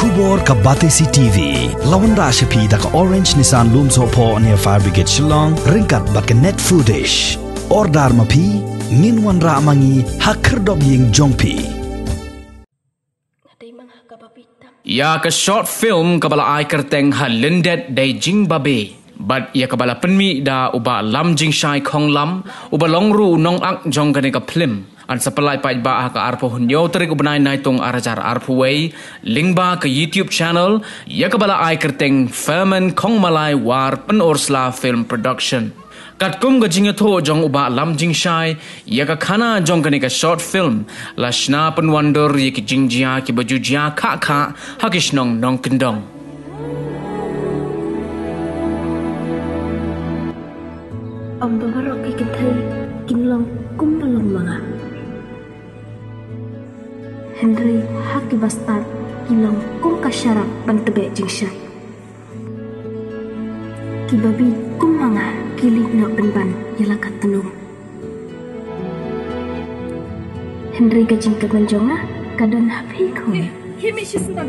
Tubor ka Batesi TV. Lawan Rashapi da ka Orange Nissan Lumso po near Fire Brigade Shillong. Ringkat bat ka net footage. Ordar mapi. Minwan ra amangi hakerdob ying jongpi. Ya ke short film kabala ai kerteng halendet dai jing babe. But ya kabala penmi da uba lam jing shai khong lam. Uba longru nong ak jong kane ka film. An sapalai pai ba ka arpo hunyo terik ubenai nai tong arajar arpo way. Link ba ke YouTube channel. Ya kabala ai kerteng Ferman Kong Malai war penursla film production. Kat kum ga jing tho jong uba lam jing shai ya ka khana jong kane ka short film lashna pen wonder ye ki jing jia ki baju jia kha kha hakish nong nong kendong ông tôi có cái kinh thi kim long cung ba long manga Henry haki bastard kim long cung ka syarat ban tebe jing shai ki babi cung manga kilik nak benban ialah kat tenung Henry gajing ke benjonga kadon hapi ko kimi shisnam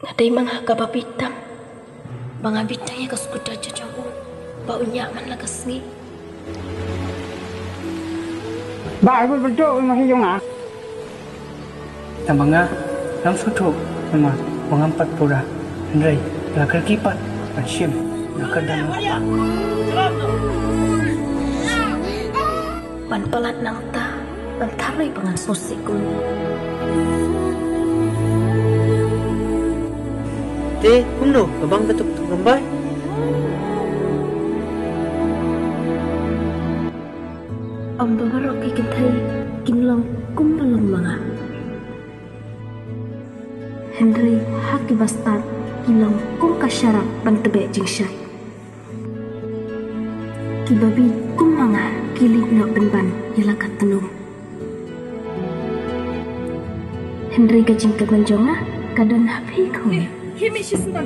ngadai mangha ka babitam banga bitanya ka skuda jauh bau nyaman lah kesni ba ko beto masih jonga tambanga lam sutu memang mengampat pura Henry la kerkipat asyim nak kadang pan pelat nang ta antari pangan sosiku Te, kumno, abang betuk gambay. Ông tôi có cái kinh thi kim long cung ba long manga Henry haki bastard kim long cung ka syarat ban tebe jing shai ki babi cung manga kilik nak benban ialah kat tenung Henry gajing ke benjonga kadon hapi ko kimi shisnam